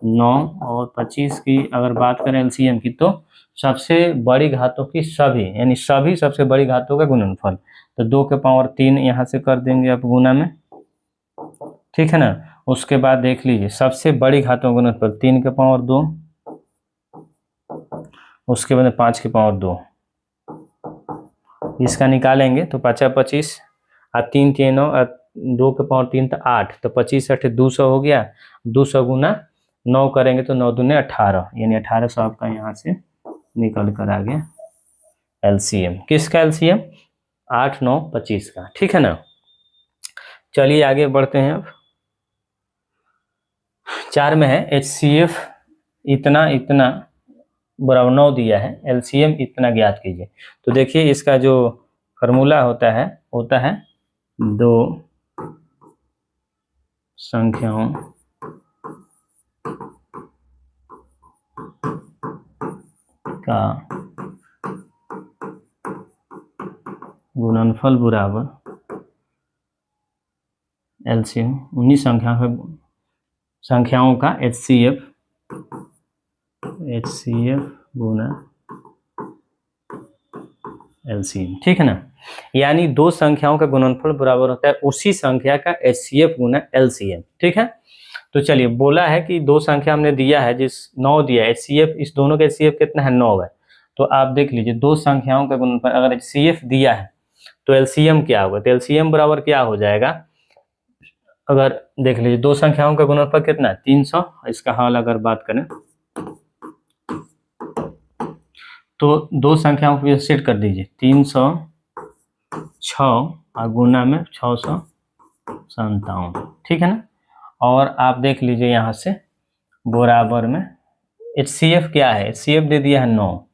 9 और 25 की अगर बात करें LCM की, तो सबसे बड़ी घातों की सभी, यानी सभी सबसे बड़ी घातों का गुणनफल, तो 2 के पावर 3 यहाँ से कर देंगे आप गुना में, ठीक है ना। उसके बाद देख लीजिए सबसे बड़ी घातों का गुणनफल 3 के पावर 2, उसके बाद 5 के पावर 2, इसका निकालेंगे तो 5 25 और 3 3 9 2 के पावर 3 तो 8, तो 25 8 200 हो गया, 200 गुना 9 करेंगे तो 9 दूने 18, यानी 1800 आपका यहाँ से निकल कर आ गया LCM। किसका LCM? 8, 9, 25 का, ठीक है ना। चलिए आगे बढ़ते हैं। अब 4 में है HCF इतना इतना बराबर 9 दिया है, LCM इतना ज्ञात कीजिए। तो देखिए इसका जो फॉर्मूला होता है 2 संख्याओं का गुणनफल बराबर LCM, उन्हीं संख्याओं का HCF गुना LCM, ठीक है ना। यानी दो संख्याओं का गुणनफल बराबर होता है उसी संख्या का HCF गुना LCM, ठीक है। तो चलिए बोला है कि दो संख्या हमने दिया है, जिस 9 दिया है HCF, इस दोनों का HCF कितना है 9 है। तो आप देख लीजिए दो संख्याओं का गुणनफल अगर HCF दिया है तो LCM क्या होगा, तो LCM बराबर क्या हो जाएगा, अगर देख लीजिए दो संख्याओं का गुणनफल कितना है 300, इसका हल अगर बात करें तो दो संख्याओं को सेट कर दीजिए 306 और गुना में 657, ठीक है ना। और आप देख लीजिए यहाँ से बराबर में HCF क्या है, HCF दे दिया है 9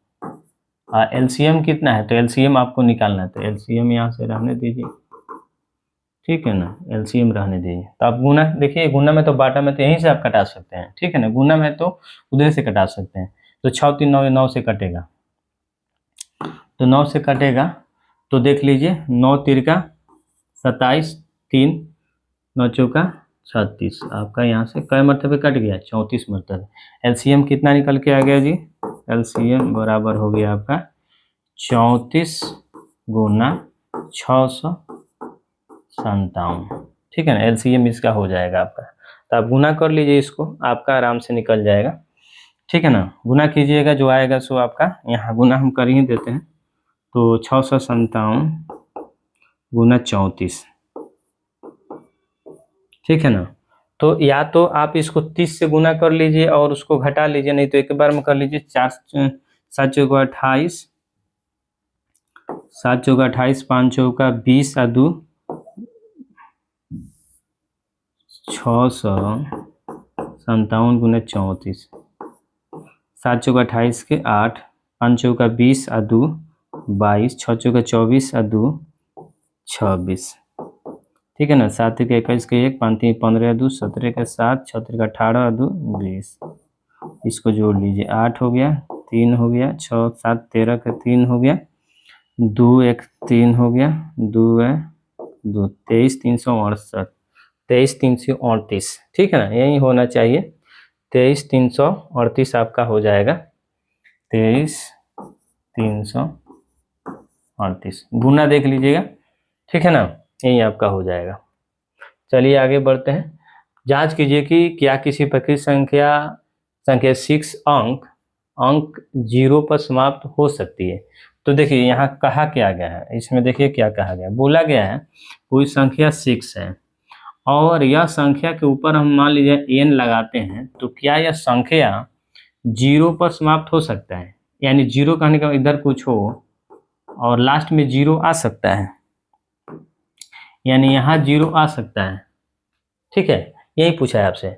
और LCM कितना है, तो LCM आपको निकालना है, तो LCM यहाँ से रहने दीजिए, ठीक है ना, LCM रहने दीजिए। तो आप गुना देखिए, गुना में तो बाटा में तो यहीं से आप कटा सकते हैं, ठीक है ना, गुना में तो उधर से कटा सकते हैं, तो 6 3 9 9 से कटेगा, तो 9 से कटेगा, तो देख लीजिए 9 तिरका 27, 3 9 चौका 36, आपका यहाँ से कई मरतबे कट गया 34 मरतबे। LCM कितना निकल के आ गया जी, LCM बराबर हो गया आपका 34 गुना 657, ठीक है ना, LCM इसका हो जाएगा आपका। तो आप गुना कर लीजिए इसको, आपका आराम से निकल जाएगा, ठीक है ना। गुना कीजिएगा, जो आएगा सो आपका, यहाँ गुना हम कर ही देते हैं, तो 657 गुना 34, ठीक है ना। तो या तो आप इसको 30 से गुना कर लीजिए और उसको घटा लीजिए, नहीं तो एक बार में कर लीजिए। 4 7 चौका 28, 7 चौका 28, 5 चौका 20 और 2 657 गुना 34, 7 चौका 28 के 8, 5 चौका 20 और 2 22, 6 चौका 24 और 2 26, ठीक है ना। 7 के 21 के 1, 5 3 15 2 17 के 7, 6 3 18 और 2 20, इसको जोड़ लीजिए, 8 हो गया, 3 हो गया, 6 7 13 का 3 हो गया, 2 1 3 हो गया, 2 है 2 23 368, 23 338, ठीक है ना, यही होना चाहिए, 23 338 आपका हो जाएगा, 23 338 गुना देख लीजिएगा, ठीक है ना, यही आपका हो जाएगा। चलिए आगे बढ़ते हैं। जांच कीजिए कि क्या किसी प्रकृत संख्या 6 अंक 0 पर समाप्त हो सकती है। तो देखिए यहाँ कहा क्या गया है, इसमें देखिए क्या कहा गया, बोला गया है कोई संख्या 6 है और यह संख्या के ऊपर हम मान लीजिए n लगाते हैं, तो क्या यह संख्या 0 पर समाप्त हो सकता है, यानी जीरो कहने का इधर कुछ हो और लास्ट में जीरो आ सकता है, यानी यहाँ जीरो आ सकता है। ठीक है, यही पूछा है आपसे।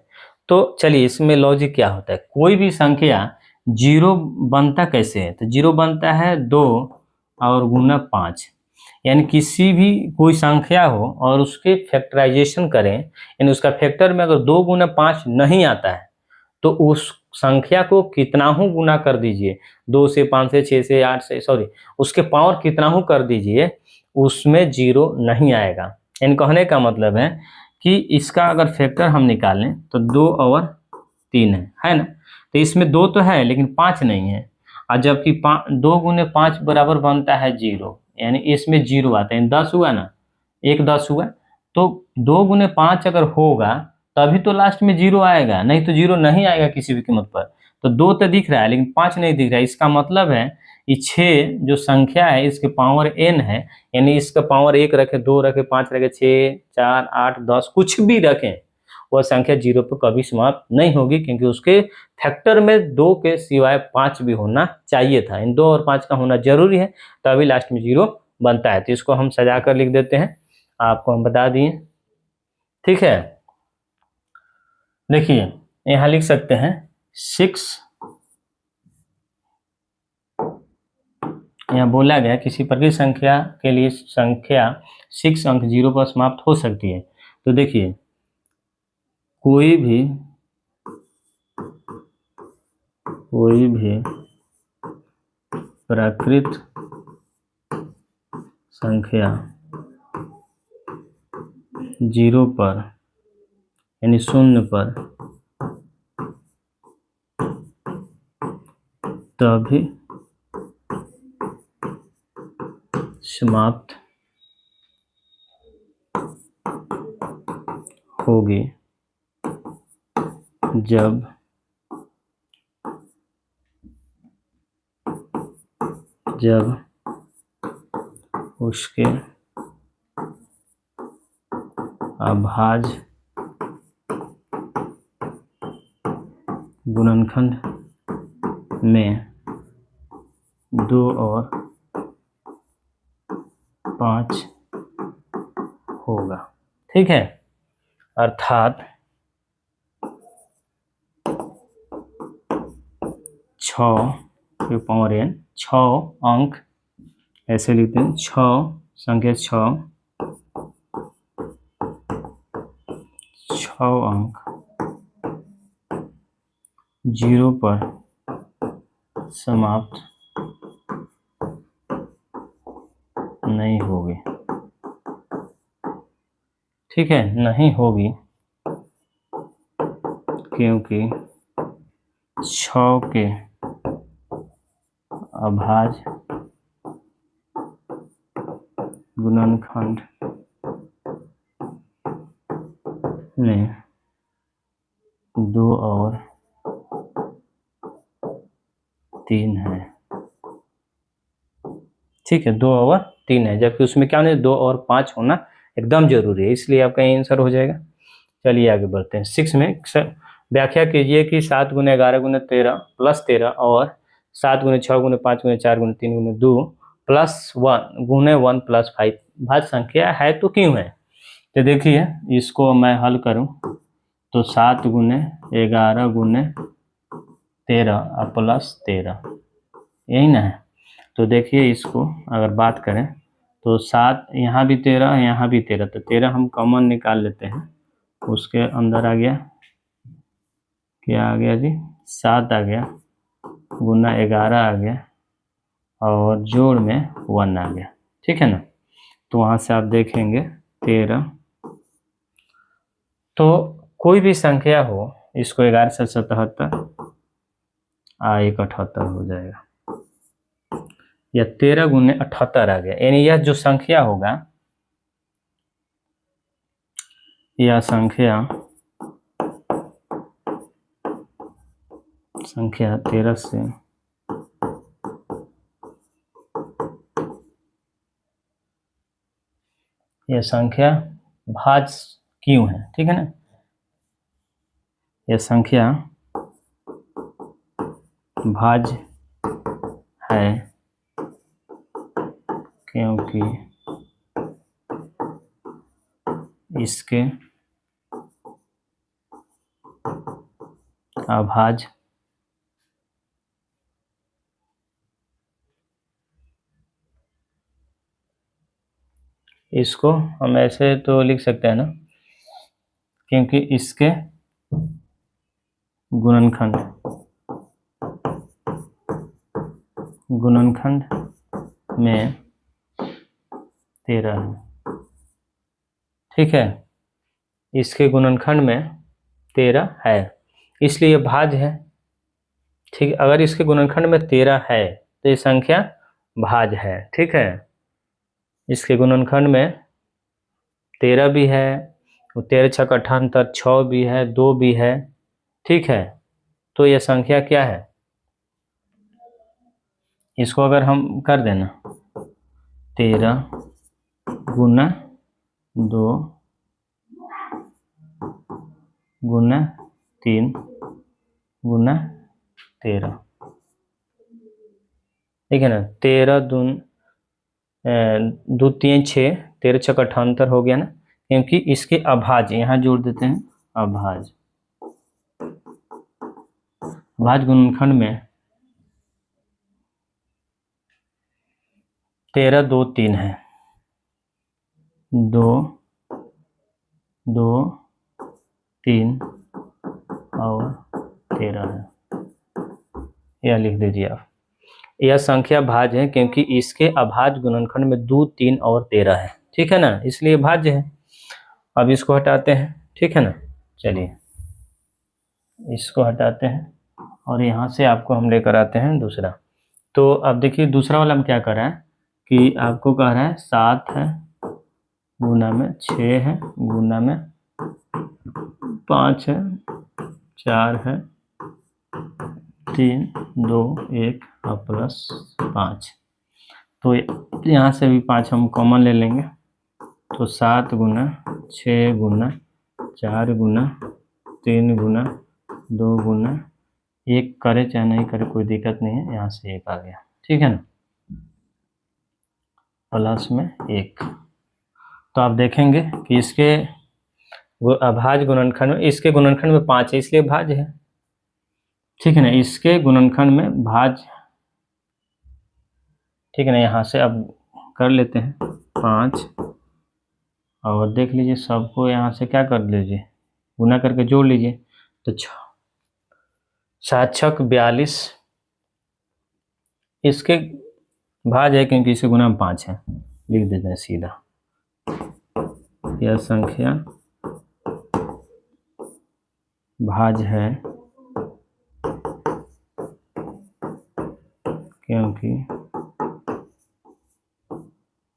तो चलिए इसमें लॉजिक क्या होता है, कोई भी संख्या जीरो बनता कैसे है, तो जीरो बनता है 2 और गुना 5। यानी किसी भी कोई संख्या हो और उसके फैक्टराइजेशन करें, यानी उसका फैक्टर में अगर 2 गुना 5 नहीं आता है तो उस संख्या को कितना हूँ गुना कर दीजिए, 2 से 5 से 6 से 8 से, सॉरी उसके पावर कितना हूँ कर दीजिए, उसमें जीरो नहीं आएगा। यानी कहने का मतलब है कि इसका अगर फैक्टर हम निकालें तो 2 और 3 है ना, तो इसमें 2 तो है लेकिन 5 नहीं है, और जबकि 2 गुने 5 बराबर बनता है जीरो, यानी इसमें जीरो आता है, 10 हुआ ना, एक 10 हुआ, तो 2 गुने 5 अगर होगा तभी तो लास्ट में जीरो आएगा, नहीं तो जीरो नहीं आएगा किसी भी कीमत पर। तो 2 तो दिख रहा है लेकिन 5 नहीं दिख रहा है, इसका मतलब है ये 6 जो संख्या है इसके पावर n है, यानी इसका पावर 1 रखे, 2 रखे, 5 रखे, 6, 4, 8, 10 कुछ भी रखें, वह संख्या जीरो पर कभी समाप्त नहीं होगी, क्योंकि उसके फैक्टर में 2 के सिवाय 5 भी होना चाहिए था, इन 2 और 5 का होना जरूरी है, तभी लास्ट में जीरो बनता है। तो इसको हम सजा कर लिख देते हैं, आपको हम बता दिए। ठीक है, देखिए यहाँ लिख सकते हैं 6, यहाँ बोला गया किसी प्रकृत संख्या के लिए संख्या 6 अंक 0 पर समाप्त हो सकती है। तो देखिए कोई भी प्राकृत संख्या 0 पर यानी 0 पर तभी समाप्त होगी जब उसके अभाज्य गुणनखंड में 2 और 5 होगा। ठीक है, अर्थात 6 के पावर n, 6 अंक, ऐसे लिखते हैं 6 संख्या 6 अंक 0 पर समाप्त नहीं होगी। ठीक है, नहीं होगी क्योंकि 6 के अभाज्य गुणनखंड में 2 और 3 है। ठीक है, 2 और 3 है, जबकि उसमें क्या नहीं 2 और 5 होना एकदम जरूरी है, इसलिए आपका आंसर हो जाएगा। चलिए आगे बढ़ते हैं। 6 में व्याख्या कीजिए कि 7 गुने 11 गुने 13 प्लस 13 और 7 गुने 6 गुने 5 गुने 4 गुने 3 गुने 2 प्लस 1 गुने 1 प्लस 5 भाज्य संख्या है तो क्यों है। तो देखिए इसको मैं हल करूं तो 7 गुने 11 गुने 13 और प्लस 13, यही ना है। तो देखिए इसको अगर बात करें तो 7 यहाँ भी 13 यहाँ भी 13, तो 13 हम कॉमन निकाल लेते हैं, उसके अंदर आ गया क्या आ गया जी 7 आ गया, गुना 11 आ गया और जोड़ में 1 आ गया। ठीक है ना, तो वहाँ से आप देखेंगे 13, तो कोई भी संख्या हो इसको 11 से 77 1 78 हो जाएगा, या 13 गुने 78 आ गया, यानी यह जो संख्या होगा यह संख्या 13 से यह संख्या भाज्य क्यों है। ठीक है ना, यह संख्या भाज्य है क्योंकि इसके अभाज्य इसको हम ऐसे तो लिख सकते हैं ना, क्योंकि इसके गुणनखंड में 13 है। ठीक है, इसके गुणनखंड में 13 है, इसलिए भाज्य है। ठीक, अगर इसके गुणनखंड में 13 है तो ये संख्या भाज्य है। ठीक है, इसके गुणनखंड में 13 भी है, 13 × 78, 6 भी है, 2 भी है। ठीक है, तो यह संख्या क्या है, इसको अगर हम कर देना 13 गुना 2 गुना 3 गुना 13, ठीक है ना। 13 दून 2 3 6, 13 × 78 हो गया ना, क्योंकि इसके अभाज्य यहाँ जोड़ देते हैं, अभाज्य गुणनखंड में 13 2 3 है, 2 2 3 और 13 है। यह लिख दीजिए आप, यह संख्या भाज्य है क्योंकि इसके अभाज्य गुणनखंड में 2 3 और 13 है। ठीक है ना, इसलिए भाज्य है। अब इसको हटाते हैं, ठीक है ना। चलिए इसको हटाते हैं और यहाँ से आपको हम लेकर आते हैं दूसरा। तो अब देखिए दूसरा वाला में क्या कर रहा है कि आपको कह रहा है 7 है गुना में 6 है गुना में 5 है 4 है 3 2 1 और प्लस 5। तो यहाँ से भी 5 हम कॉमन ले लेंगे, तो 7 गुना 6 गुना 4 गुना 3 गुना 2 गुना 1 करे चाहे नहीं करे कोई दिक्कत नहीं है, यहाँ से 1 आ गया। ठीक है ना, प्लस में 1। तो आप देखेंगे कि इसके अभाज्य गुणनखंड में, इसके गुणनखंड में 5 है इसलिए भाज्य है। ठीक है ना, इसके गुणनखंड में भाज्य, ठीक है ना। यहाँ से अब कर लेते हैं 5 और देख लीजिए सबको यहाँ से क्या कर लीजिए, गुना करके जोड़ लीजिए। तो 7 6 42 इसके भाज्य है क्योंकि इसके गुना में 5 है, लिख देते हैं सीधा। यह संख्या भाज्य है क्योंकि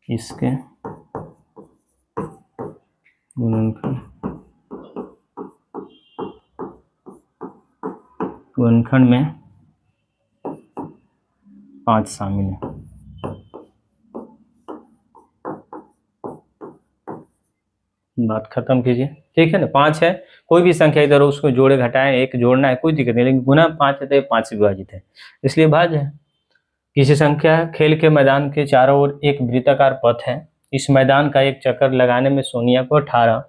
इसके गुणनखंड में 5 शामिल है। बात खत्म कीजिए। ठीक है ना, 5 है, कोई भी संख्या इधर हो उसको जोड़े घटाएं, 1 जोड़ना है कोई दिक्कत नहीं, लेकिन गुना 5 है तो 5 से विभाजित है इसलिए भाज्य है। किसी संख्या खेल के मैदान के चारों ओर एक वृत्ताकार पथ है, इस मैदान का एक चक्कर लगाने में सोनिया को 18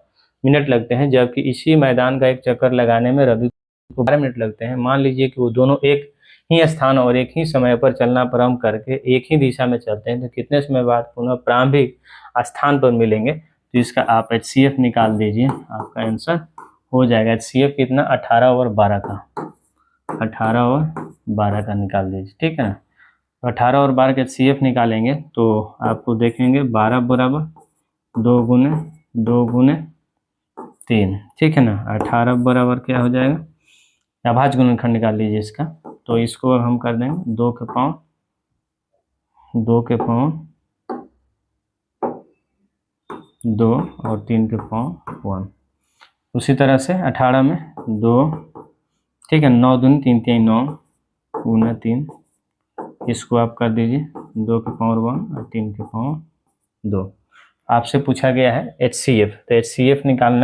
मिनट लगते हैं जबकि इसी मैदान का एक चक्कर लगाने में रवि को 12 मिनट लगते हैं। मान लीजिए कि वो दोनों एक ही स्थान और एक ही समय पर चलना प्रारंभ करके एक ही दिशा में चलते हैं, तो कितने समय बाद पुनः प्रारंभिक स्थान पर मिलेंगे। तो इसका आप HCF निकाल दीजिए, आपका आंसर हो जाएगा। HCF कितना, 18 और 12 का, 18 और 12 का निकाल दीजिए। ठीक है ना, 18 और 12 के HCF निकालेंगे तो आपको देखेंगे 12 बराबर 2 गुने 2 गुने 3। ठीक है ना, 18 बराबर क्या हो जाएगा, अभाज्य गुणनखंड निकाल लीजिए इसका। तो इसको हम कर देंगे 2 के पाँव 2 और 3 के पाँव 1। उसी तरह से 18 में 2, ठीक है, 9 दूनी 3 3 9 गुना 3, इसको आप कर दीजिए 2 के पावर 1 और 3 के पावर 2। आपसे पूछा गया है HCF, तो HCF निकालना